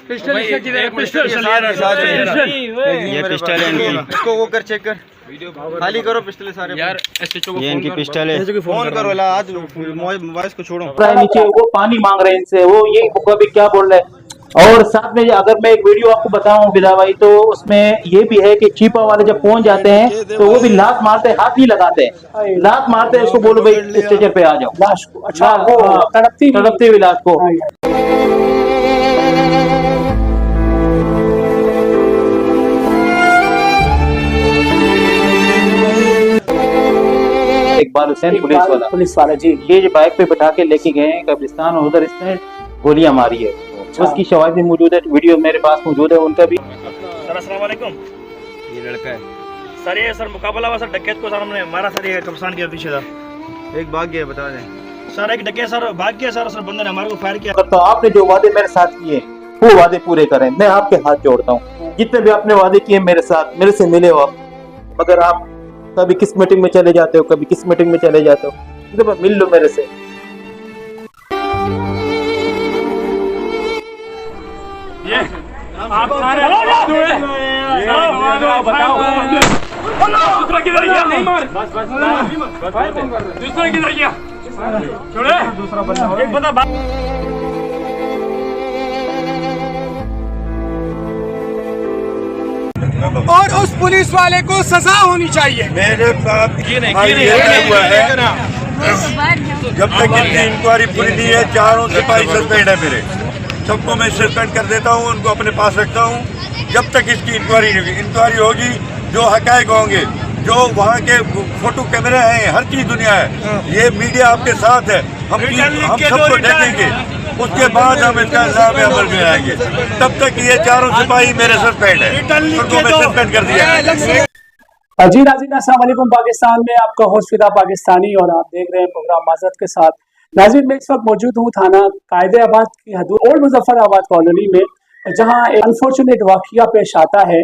Pistol ये pistol है इनकी, इसको वो कर चेक कर, खाली करो पिस्टल सारे यार। ये इनकी पिस्टल है। फोन करो ला, आज वॉइस को छोड़ो। नीचे वो पानी मांग रहे हैं इनसे, वो ये कभी क्या बोल रहे हैं। और साथ में अगर मैं एक वीडियो आपको बताऊं बिला भाई, तो उसमें ये भी है कि छिपा वाले जब पहुंच जाते हैं तो वो भी लात मारते हैं, हाथ नहीं लगाते हैं, लात मारते हैं। उसको बोलो भाई स्टेशन पे आ जाओ, लाश को। अच्छा, वो तड़पती हुई लाश को। इकबाल हुसैन पुलिस वाला जी, ये जो बाइक पे बैठा के लेके गए हैं कब्रिस्तान, और उधर इसने गोलियां मारी है। उसकी शवाहिद भी मौजूद है, वीडियो मेरे पास मौजूद है उनका भी। सर अस्सलाम वालेकुम। ये लड़का है सर, ये सर मुकाबला हुआ सर, डकैत को सर हमने मारा सर, ये कब्रिस्तान के पीछे था। एक भाग गया, बता दें सर, एक डकैत सर भाग गया सर, बंदे ने हमारे को फायर किया। तो आपने जो वादे मेरे साथ किए वो वादे पूरे करें, मैं आपके हाथ जोड़ता हूँ। जितने भी आपने वादे किए मेरे साथ, मेरे से मिले हो आप, मगर आप कभी किस मीटिंग में चले जाते हो, कभी किस मीटिंग में चले जाते हो, मिल लो मेरे से। आप बताओ दूसरा किधर गया? नहीं मार, दूसरा किधर गया? छोड़े, दूसरा बंदा एक बंदा। और उस पुलिस वाले को सजा होनी चाहिए। मेरे साथ हुआ है, जब तक इनकी इंक्वायरी पूरी नहीं है, चारों सिपाही सस्पेंड है मेरे, सबको मैं सस्पेंड कर देता हूँ, उनको अपने पास रखता हूँ जब तक इसकी इंक्वायरी नहीं होगी। इंक्वायरी होगी, जो हकायक होंगे, जो वहाँ के फोटो कैमरे हैं, हर चीज दुनिया है, ये मीडिया आपके साथ है, हम सबको देखेंगे, उसके बाद हम इसका इल्जाम अमल में आएंगे। तब तक ये चारों सिपाही मेरे सस्पेंड है, उनको मैं सस्पेंड कर दिया। जी नाज़रीन, अस्सलाम वालेकुम। पाकिस्तान में आपका होस्ट फिदा पाकिस्तानी, और आप देख रहे हैं प्रोग्राम माजरत के साथ। नाज़रीन, मैं इस वक्त मौजूद हूँ थाना कायदे-आबाद की हदूद ओल्ड मुजफ्फराबाद कॉलोनी में, जहाँ एक अनफॉर्चुनेट वाक़या पेश आता है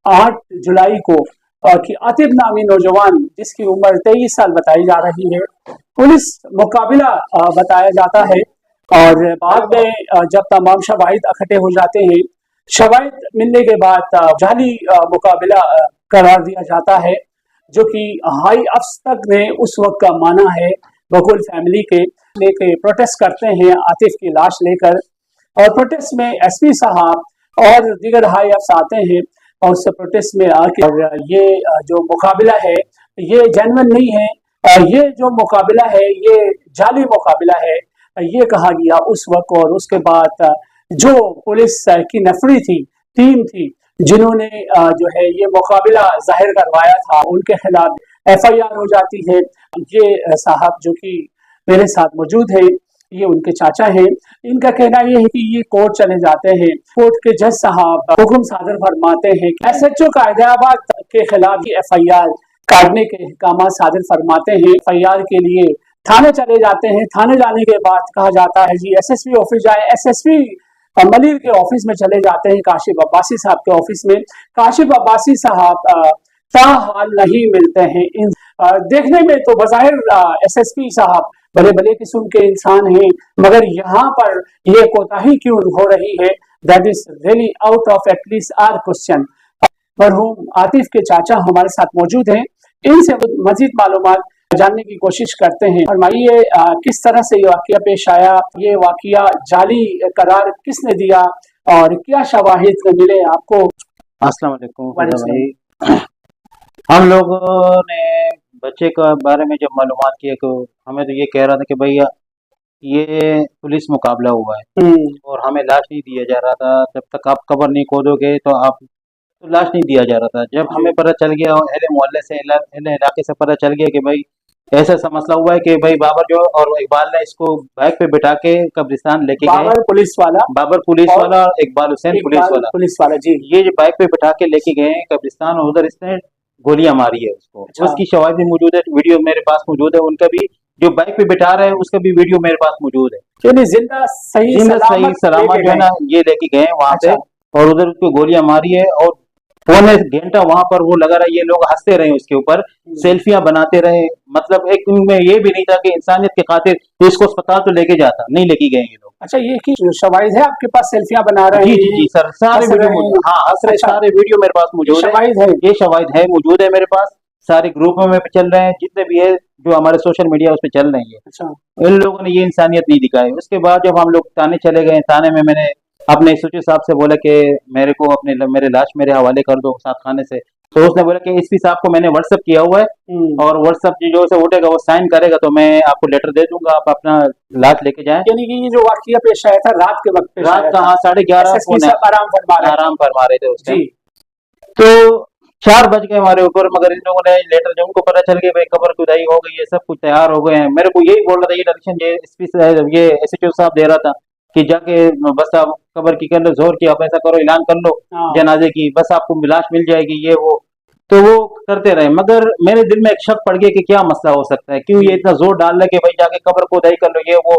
8 जुलाई को, कि आतिफ नामी नौजवान जिसकी उम्र 23 साल बताई जा रही है, पुलिस मुकाबला बताया जाता है। और बाद में जब तमाम शवाहिद इकट्ठे हो जाते हैं, शवाहिद मिलने के बाद जाली मुकाबला करार दिया जाता है, जो कि हाई अफसर ने उस वक्त का माना है। बकुल फैमिली के लेके प्रोटेस्ट करते हैं आतिफ की लाश लेकर, और प्रोटेस्ट में एसपी साहब और दीगर हाई अफसर आते हैं, और उस प्रोटेस्ट में आके ये जो मुकाबला है ये जेन्युइन नहीं है, ये जो मुकाबला है ये जाली मुकाबला है, ये कहा गया उस वक्त। और उसके बाद जो पुलिस की नफरी थी, टीम थी, जिन्होंने जो है ये मुकाबला जाहिर करवाया था, उनके खिलाफ FIR हो जाती है। ये साहब जो कि मेरे साथ मौजूद है, ये उनके चाचा हैं। इनका कहना ये है कि ये कोर्ट चले जाते हैं, कोर्ट के जज साहब हुक्म सादर फरमाते हैं, SHO कायदाबाद के खिलाफ FIR काटने के अहकाम सादर फरमाते हैं। FIR के लिए थाने चले जाते हैं, थाने जाने के बाद कहा जाता है जी SSP ऑफिस जाए, SSP मलिर के ऑफिस में चले जाते हैं, काशिफ अब्बासी साहब के ऑफिस में। काशिफ अब्बासी साहब ताहाल नहीं मिलते हैं। देखने में तो बज़ाहिर SSP साहब बड़े बड़े किस्म के इंसान हैं, मगर यहाँ पर ये कोताही क्यों हो रही है, that is really out of at least our question. मरहूम आतिफ के चाचा हमारे साथ मौजूद हैं, इनसे मजीद मालूमात जानने की कोशिश करते हैं। फरमाइए, किस तरह से ये वाकया पेश आया, ये वाकया जाली करार किसने दिया, और क्या शवाहिद मिले आपको? अस्सलाम वालेकुम भाई। हम लोगों ने बच्चे के बारे में जब मालूमात किया तो हमें तो ये कह रहा था कि भैया ये पुलिस मुकाबला हुआ है, और हमें लाश नहीं दिया जा रहा था। जब तक आप कब्र नहीं खोदोगे तो आप तो लाश नहीं दिया जा रहा था। जब हमें पता चल गया, अहले मोहल्ले से इलाके से पता चल गया कि भाई ऐसा मसला हुआ है कि भाई बाबर जो और इकबाल ने इसको बाइक पे बिठा के कब्रिस्तान लेके गए। बाबर पुलिस वाला और इकबाल हुसैन पुलिस वाला जी, ये जो बाइक पे बिठा के लेके गए कब्रिस्तान, और उधर इसने गोलियां मारी है उसको। अच्छा। उसकी शवाहिद भी मौजूद है, वीडियो मेरे पास मौजूद है, उनका भी जो बाइक पे बिठा रहे हैं उसका भी वीडियो मेरे पास मौजूद है। जिंदा सही सलामत जो है ना ये लेके गए वहाँ पे, और उधर उसको गोलियां मारी है। और पौने घंटा वहां पर वो लगा रहा, ये लोग हंसते रहे उसके ऊपर, सेल्फियां बनाते रहे। मतलब एक उनमें ये भी नहीं था कि इंसानियत के खातिर इसको अस्पताल तो लेके जाता, नहीं लेके गए ये लोग। अच्छा, ये कि शवाहिद है आपके पास, सेल्फियां बना रहे जी हैं? जी जी सर, सारे हंस वीडियो रहे हैं। हाँ हंस रहे, अच्छा। सारे वीडियो मेरे पास मौजूद है। शवाहिद है? ये शवाहिद है, मौजूद है मेरे पास, सारे ग्रुपों में भी चल रहे हैं, जितने भी है जो हमारे सोशल मीडिया उस पर चल रही है। अच्छा। इन लोगों ने ये इंसानियत नहीं दिखाई। उसके बाद जब हम लोग थाने चले गए, थाने में मैंने अपने एसओजी साहब से बोला कि मेरे को मेरे लाश मेरे हवाले कर दो साथ खाने से। तो उसने बोला कि एसपी साहब को मैंने व्हाट्सअप किया हुआ है और व्हाट्सअप जो से उठेगा वो साइन करेगा तो मैं आपको लेटर दे दूंगा, आप अपना लाश लेके जाएं। यानी कि ये जो वाकया पेश आया था रात के वक्त पेश रात आया का था। 11:30 SSP साहब आराम फरमा रहे थे। आराम फरमा रहे थे उस टाइम। जी। तो 4 बज गए हमारे ऊपर, मगर इन लोगों ने लेटर जो उनको पता चल गया भाई कब्र खुदाई हो गई है, सब कुछ तैयार हो गए हैं। मेरे को यही बोल रहा था ये डायरेक्शन ये एसपी ये एसएचओ साहब दे रहा था कि जाके बस आप कब्र की कर लो, जोर की आप ऐसा करो, ऐलान कर लो हाँ। जनाजे की, बस आपको लाश मिल जाएगी ये वो। तो वो करते रहे, मगर मेरे दिल में एक शक पड़ गया कि क्या मसला हो सकता है, क्यों ये इतना जोर डाल रहे कि भाई जाके कब्र खुदाई कर लो ये वो।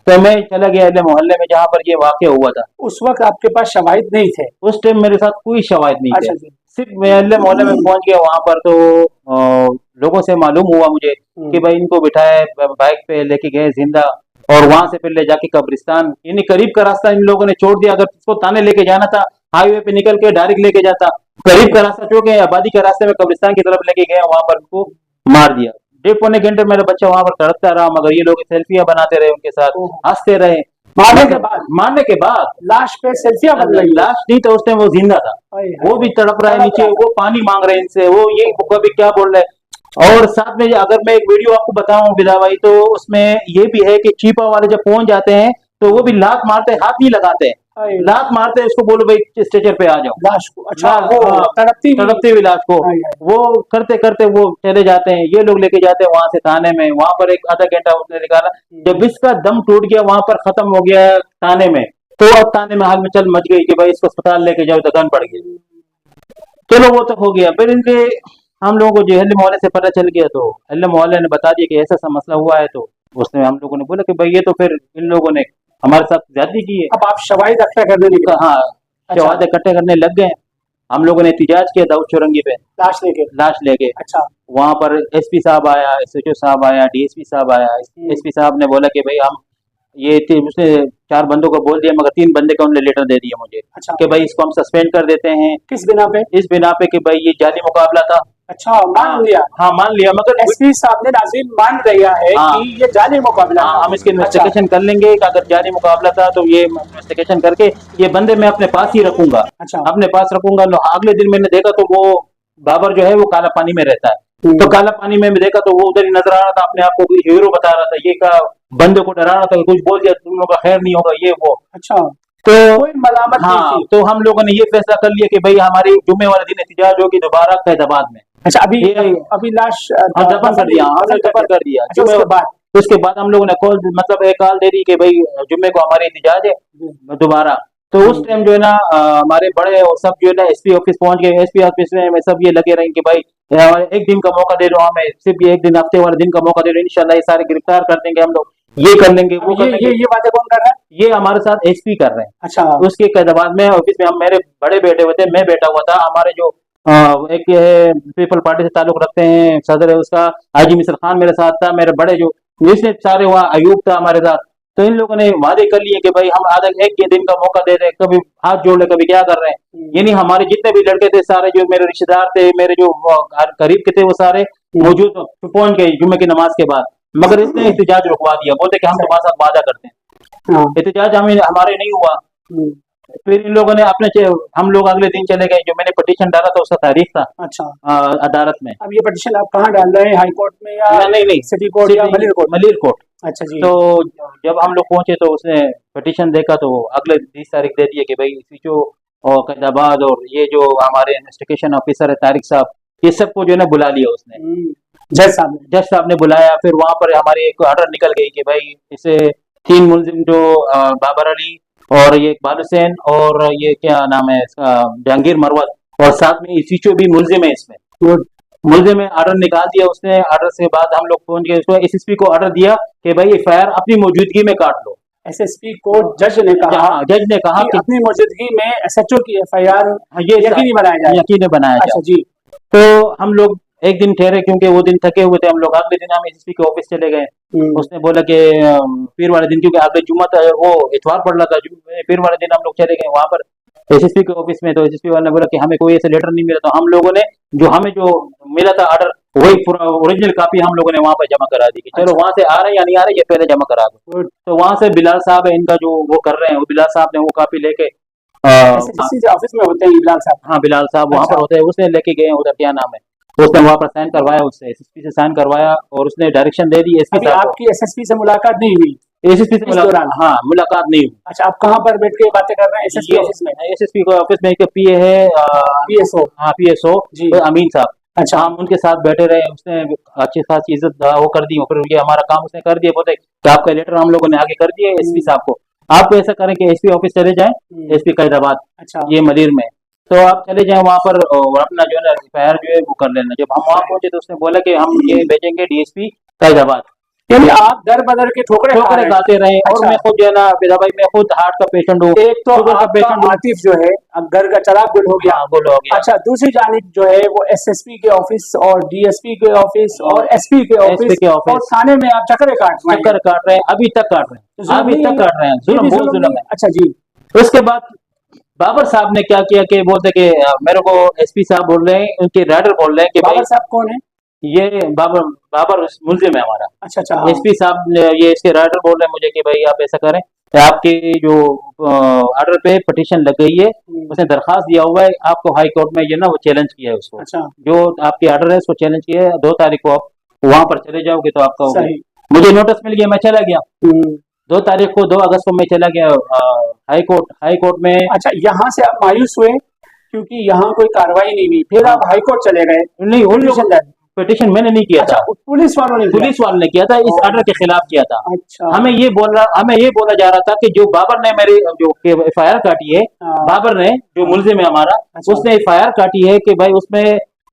तो मैं चला गया अहले मोहल्ले में जहाँ पर ये वाकया हुआ था। उस वक्त आपके पास शवाहिद नहीं थे? उस टाइम मेरे साथ कोई शवाहिद नहीं अच्छा थे, जी। सिर्फ मैं अहले मोहल्ले में पहुंच गया वहां पर। तो लोगों से मालूम हुआ मुझे कि भाई इनको बिठाए बाइक पे लेके गए जिंदा, और वहां से फिर ले जाके कब्रिस्तान, यानी करीब का रास्ता इन लोगों ने छोड़ दिया। अगर इसको थाने लेके जाना था हाईवे पे निकल के डायरेक्ट लेके जाता, करीब का रास्ता छोड़ के आबादी के रास्ते में कब्रिस्तान की तरफ लेके गए, वहां पर उनको मार दिया। 1.5-पौने घंटे मेरा बच्चा वहां पर तड़पता रहा, मगर ये लोग सेल्फियां बनाते रहे उनके साथ, हंसते रहे। मारने के बाद लाश पे सेल्फियां बन रही है। लाश नहीं तो उस टाइम वो जिंदा था, वो भी तड़प रहा है नीचे, वो पानी मांग रहे हैं इनसे, वो ये कभी क्या बोल रहे हैं। और साथ में अगर मैं एक वीडियो आपको बताऊं विदा भाई, तो उसमें ये भी है कि चीपा वाले जब पहुंच जाते हैं तो वो भी लात मारते, हाथ नहीं लगाते, लात मारते हैं उसको, बोलो भाई स्ट्रेचर पे आ जाओ लाश को। अच्छा, वो तड़पती हुई लाश को वो करते करते वो चले जाते हैं। ये लोग लेके जाते हैं वहां से थाने में, वहां पर एक आधा घंटा उसने निकाला। जब इसका दम टूट गया वहां पर खत्म हो गया थाने में, तो अब थाने में हाल में चल मच गई कि भाई इसको अस्पताल लेके जाओ, दगन पड़ गई। चलो वो तो हो गया। फिर इनके हम लोगों को जो अहले मोहल्ले से पता चल गया, तो अहले मोहल्ले ने बता दिया कि ऐसा सा मसला हुआ है। तो उसने हम लोगों ने बोला कि भाई ये तो फिर इन लोगों ने हमारे साथ ज्यादती की है। अब आप शवाहिद इकट्ठा करने लगे? हाँ, अच्छा। शवाहिद इकट्ठे करने लग गए। हम लोगों ने एहतिजाज किया दाऊद चौरंगी पे, लाश लेके। अच्छा। वहां पर एसपी साहब आया, एसएचओ साहब आया, डीएसपी साहब आया। एसपी साहब ने बोला कि भाई हम ये उसने 4 बंदों को बोल दिया, मगर 3 बंदे का उन्होंने लेटर दे दिया मुझे। अच्छा। कि भाई इसको हम सस्पेंड कर देते हैं। किस बिना पे? इस बिना पे कि भाई ये जाली मुकाबला था। अच्छा, मान लिया? हाँ मान लिया, मगर एसपी साहब ने नाज़रीन मान लिया है कि ये जाली मुकाबला था। हम इसकी इन्वेस्टिगेशन कर लेंगे कि अगर जाली मुकाबला था तो ये इन्वेस्टिगेशन करके ये बंदे मैं अपने पास ही रखूंगा। अच्छा। अपने पास रखूंगा। अगले दिन मैंने देखा तो वो बाबर जो है वो काला पानी में रहता है, तो काला पानी में देखा तो वो उधर ही नजर आ रहा था, अपने आप को हीरो बता रहा था, ये का बंदे को डरा रहा था, कुछ बोल दिया तुम लोगों का खैर नहीं होगा ये वो। अच्छा। तो कोई मलामत नहीं हाँ, थी। तो हम लोगों ने ये फैसला कर लिया कि भाई हमारी जुम्मे वाले दिन एहतिजाज होगी दोबारा फैजाबाद में। अच्छा, अभी लाश दफन कर दिया, हमने दफन कर दिया। उसके बाद हम लोगों ने कॉल मतलब एक कॉल दे दी कि भाई जुम्मे को हमारी एहतिजाज है दोबारा। तो उस टाइम जो है ना हमारे बड़े और सब जो है ना एसपी ऑफिस पहुंच गए। एसपी ऑफिस में सब ये लगे रहे कि भाई हमारे एक दिन का मौका दे दो, हमें सिर्फ एक दिन हफ्ते वाले दिन का मौका दे दो, इंशाल्लाह ये सारे गिरफ्तार कर देंगे हम लोग, ये कर लेंगे वो कर लेंगे। ये बातें कौन कर रहा है? ये हमारे साथ एसपी कर रहे हैं। अच्छा। उसके कैदाबाद में ऑफिस में हम मेरे बड़े बैठे हुए थे, मैं बैठा हुआ था। हमारे जो एक है पीपल पार्टी से ताल्लुक रखते हैं, सदर है उसका हाजी मिसर खान मेरे साथ था, मेरे बड़े जो इसने सारे वहाँ अयूब था हमारे साथ। तो इन लोगों ने वादे कर लिए कि भाई हम आधा एक के दिन का मौका दे रहे, कभी हाथ जोड़ ले कभी क्या कर रहे हैं। यानी हमारे जितने भी लड़के थे सारे जो मेरे रिश्तेदार थे, मेरे जो करीब के थे, वो सारे मौजूद पहुंच गए जुम्मे की नमाज के बाद। मगर इसने एहतिजाज रुकवा दिया, बोलते कि हम तुम्हारे साथ वादा करते हैं। एहतिजाज हमारे नहीं हुआ। फिर इन लोगों ने हम लोग अगले दिन चले गए, जो मैंने पिटीशन डाला था उसका तारीख था। अच्छा। अदालत में। अब ये पिटीशन आप कहाँ डाल रहे हैं, हाई कोर्ट में या नहीं सिटी कोर्ट या मलिर कोर्ट? अच्छा जी। तो जब हम लोग पहुंचे तो उसने पिटीशन देखा, तो अगले 20 तारीख दे दिए कि भाई सीचो और कैदाबाद और ये जो हमारे इन्वेस्टिगेशन ऑफिसर है तारिक साहब, ये सबको जो है ना बुला लिया उसने, जज साहब ने बुलाया। फिर वहां पर हमारी एक ऑर्डर निकल गई कि भाई इसे 3 मुलजिम जो बाबर अली और ये इकबाल हुसैन और ये क्या नाम है इसका जहांगीर मरवत और साथ में सीचो भी मुलजिम है इसमें। मुलजिम में ऑर्डर निकाल दिया उसने। ऑर्डर से बाद हम लोग पहुंच गए, उसको एसएसपी को ऑर्डर दिया कि भाई एफआईआर अपनी मौजूदगी में काट लो। एसएसपी को जज ने कहा कि अपनी मौजूदगी में एसएचओ की एफआईआर ये यकीनी बनाया जाए। यकीनी बनाया जाए। जी। तो हम लोग एक दिन ठहरे क्योंकि वो दिन थके हुए थे हम लोग। अगले दिन हम एसएसपी के ऑफिस चले गए। उसने बोला कि फिर वाले दिन, क्योंकि अगले जुम्मा था, वो इतवार पड़ रहा था, फिर वाले दिन हम लोग चले गए वहां पर एसएसपी के ऑफिस में। तो एसएसपी वाले ने बोला कि हमें कोई ऐसा लेटर नहीं मिला। तो हम लोगों ने हमें जो मिला था ऑर्डर, वही पूरा ओरिजिनल कॉपी हम लोगों ने वहां पर जमा करा दी कि चलो वहां से आ रहे हैं या नहीं आ रहे, ये पहले जमा करा दो। तो वहां से बिलाल साहब है इनका जो वो कर रहे हैं, वो बिलाल साहब ने वो कॉपी लेके ऑफिस में होते हैं बिलाल साहब। हाँ, बिलाल साहब वहां पर होते हैं, उसने लेके गए उधर, क्या नाम है, उसने वहां पर साइन करवाया, उससे एसएसपी से साइन करवाया और उसने डायरेक्शन दे दी एसपी साहब को। आपकी एसएसपी से मुलाकात नहीं हुई? एसएसपी से मुलाकात, हाँ, मुलाकात नहीं हुई। अच्छा, आप कहाँ पर बैठ के बातें कर रहे हैं? एसएसपी ऑफिस में? एसएसपी के ऑफिस में एक पीए है, पीएसओ। हाँ, पीएसओ जी, अमीन साहब। अच्छा, हम उनके साथ बैठे रहे, उसने अच्छी खासी इज्जत वो कर दी। फिर ये हमारा काम उसने कर दिया, बोलते कि आपका लेटर हम लोगों ने आगे कर दिया एसपी साहब को, आपको ऐसा करें कि एसपी ऑफिस चले जाएं, एसपी कैदाबाद, अच्छा, ये मदीर में, तो आप चले जाएं वहां पर और अपना जो है ना एफआईआर जो है वो कर लेना। जब हम वहां पहुंचे तो उसने बोला कि हम ये भेजेंगे डीएसपी कैदाबाद। यानी आप दर बदर के ठोकरे खाते रहे। और अच्छा। मैं खुद जो है ना फिदा भाई, मैं खुद हार्ट का पेशेंट हूँ। एक तो आपका आतिफ जो है घर का चराग गुल हो गया, गुल हो गया। अच्छा, दूसरी जानिब जो है वो एसएसपी के ऑफिस और डीएसपी के ऑफिस और एसपी के ऑफिस और थाने में आप चक्कर काट रहे हैं, अभी तक काट रहे हैं, अभी तक काट रहे हैं। जुल्म, बहुत जुल्म है। अच्छा जी। उसके बाद बाबर साहब ने क्या किया कि बोलते कि मेरे को एसपी साहब बोल रहे हैं, उनके राइडर बोल रहे हैं कि बाबर साहब कौन है? ये बाबर मुल्जिम है हमारा। अच्छा अच्छा। एसपी साहब ने, ये इसके राइडर बोल रहे हैं मुझे कि भाई आप ऐसा करें, आपकी जो ऑर्डर पे पिटीशन लग गई है, उसने दरखास्त दिया हुआ है आपको हाई कोर्ट में, ये ना वो चैलेंज किया है उसको। अच्छा। जो आपके ऑर्डर है उसको चैलेंज किया है। 2 तारीख को आप वहां पर चले जाओगे तो आपका होगा। मुझे नोटिस मिल गया, मैं चला गया 2 तारीख को, 2 अगस्त को मैं चला गया हाई कोर्ट में। अच्छा, यहाँ से आप मायूस हुए क्योंकि यहाँ कोई कार्रवाई नहीं हुई, फिर आप हाई कोर्ट चले गए? नहीं, उन लोगों पिटीशन मैंने नहीं किया था, पुलिस वालों ने किया था, इस ऑर्डर के खिलाफ किया था। अच्छा। हमें ये बोला जा रहा था कि जो बाबर ने मेरी जो एफआईआर काटी है, बाबर ने जो मुल्जिम है हमारा, उसने एफआईआर काटी है कि भाई उसमें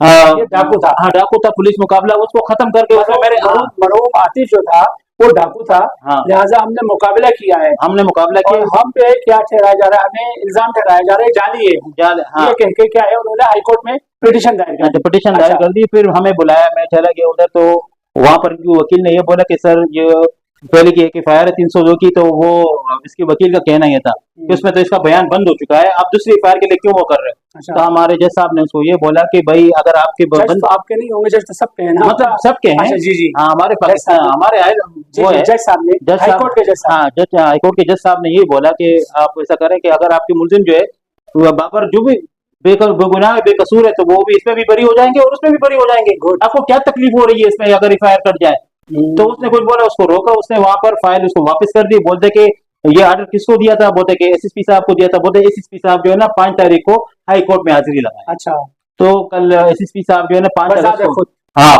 डाकू था। हाँ, डाकू था, पुलिस मुकाबला, उसको खत्म करके उसमें मेरे मरहूम आतिफ जो था वो डाकू था। हाँ, लिहाजा हमने मुकाबला किया है, हमने मुकाबला किया। हम पे क्या ठहराया जा रहा है? हमें इल्जाम ठहराया जा रहा है जाली है। हाँ, ये कह के क्या है, उन्होंने हाईकोर्ट में पिटीशन दायर कर दी। फिर हमें बुलाया, मैं चला गया उधर, तो वहां पर वकील ने ये बोला कि सर ये पहले की एक एफआईआर है 302 की, तो वो इसके वकील का कहना ये था कि उसमें तो इसका बयान बंद हो चुका है, आप दूसरी एफआईआर के लिए क्यों वो कर रहे हैं। तो हमारे जज साहब ने उसको ये बोला कि भाई अगर आपके तो आपके नहीं होंगे जज, तो सबके हैं ना, मतलब सबके हैं। जी जी। हाँ, हमारे पाकिस्तान हमारे वो है जज साहब ने, हाईकोर्ट के जज, हाँ, हाईकोर्ट के जज साहब ने ये बोला कि आप ऐसा करें कि अगर आपके मुल्जिम जो है बाबर जो भी बेगुनाह बेकसूर है, तो वो भी इसमें भी बरी हो जाएंगे और उसमें भी बरी हो जाएंगे। आपको क्या तकलीफ हो रही है इसमें अगर एफआईआर कट जाए? तो उसने कुछ बोला, उसको रोका, उसने वहां पर फाइल उसको वापस कर दी। बोलते कि ये ऑर्डर किसको दिया था? बोलते कि एसएसपी साहब को दिया था। बोलते एसएसपी साहब जो है ना 5 तारीख को हाई कोर्ट में हाजिरी लगाए। अच्छा। तो कल एसएसपी साहब जो है ना 5 तारीख को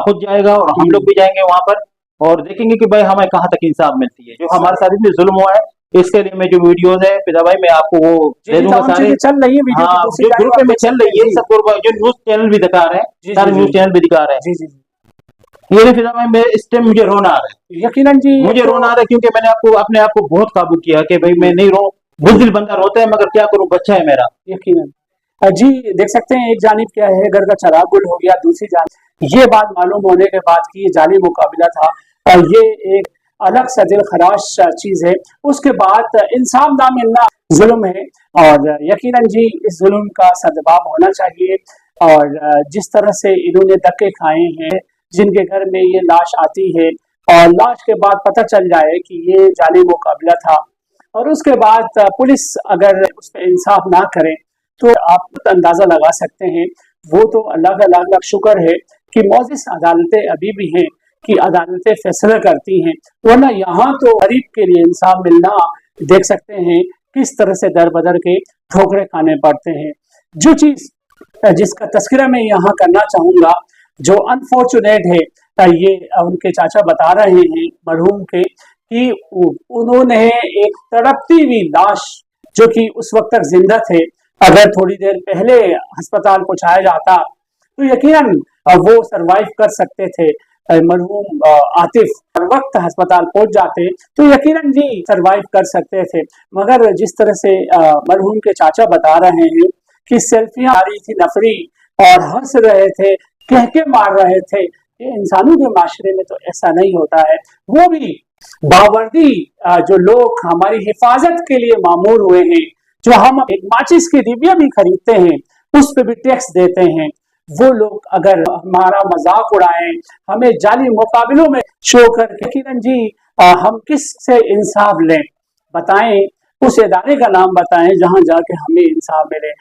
खुद जाएगा और हम लोग भी जाएंगे वहां पर और देखेंगे कि भाई हमें कहाँ तक इंसाफ मिलती है। जो हमारे साथ इतनी जुल्म हुआ है, इसके लिए मैं जो वीडियोज है फिदा भाई मैं आपको वो दे दूंगा सारे, चल रही है हाँ, जो ग्रुप में चल रही है सब, जो न्यूज चैनल भी दिखा रहे हैं, सारे न्यूज चैनल भी दिखा रहे हैं। ये नहीं फिदा भाई, मैं इस टाइम मुझे रोना आ रहा है, यकीनन जी मुझे रोना आ रहा है, क्योंकि मैंने अपने आप को बहुत काबू किया कि भाई मैं नहीं रो, बुज़दिल बंदा रोता है मगर क्या करूं, बच्चा है मेरा। यकीनन जी, देख सकते हैं एक जानिब क्या है, घर का चराग गुल हो गया, दूसरी जानिब ये बात मालूम होने के बाद कि ये जाली मुकाबला था, ये एक अलग सा दिल खराश चीज है। उसके बाद इंसाफ ना मिलना जुल्म है और यकीनन जी इस जुल्म का सदबाब होना चाहिए। और जिस तरह से इन्होंने धक्के खाए हैं, जिनके घर में ये लाश आती है और लाश के बाद पता चल जाए कि ये जाली मुकाबला था और उसके बाद पुलिस अगर उस पर इंसाफ ना करे तो आप अंदाजा लगा सकते हैं। वो तो अल्लाह का लाख लाख शुक्र है कि मौजिज़ अदालतें अभी भी हैं कि अदालतें फैसला करती हैं, वरना यहाँ तो गरीब के लिए इंसाफ मिलना देख सकते हैं किस तरह से दर बदर के ठोकरे खाने पड़ते हैं। जो चीज़ जिसका तस्करा मैं यहाँ करना चाहूँगा, जो अनफॉर्चुनेट है, ये उनके चाचा बता रहे हैं मरहूम के कि उन्होंने एक तड़पती हुई लाश जो कि उस वक्त तक जिंदा थे, अगर थोड़ी देर पहले अस्पताल पहुंचाया जाता तो यकीनन वो सरवाइव कर सकते थे। मरहूम आतिफ हर वक्त अस्पताल पहुंच जाते तो यकीनन जी सरवाइव कर सकते थे, मगर जिस तरह से मरहूम के चाचा बता रहे हैं कि सेल्फियां आ रही थी नफरी और हंस रहे थे कह के मार रहे थे। ये इंसानों के माशरे में तो ऐसा नहीं होता है। वो भी बावर्दी जो लोग हमारी हिफाजत के लिए मामूर हुए हैं, जो हम एक माचिस की डिबिया भी खरीदते हैं उस पर भी टैक्स देते हैं, वो लोग अगर हमारा मजाक उड़ाएं, हमें जाली मुकाबलों में शो करके किरण जी हम किस से इंसाफ लें, बताएं, उस इदारे का नाम बताएं जहां जाके हमें इंसाफ मिले।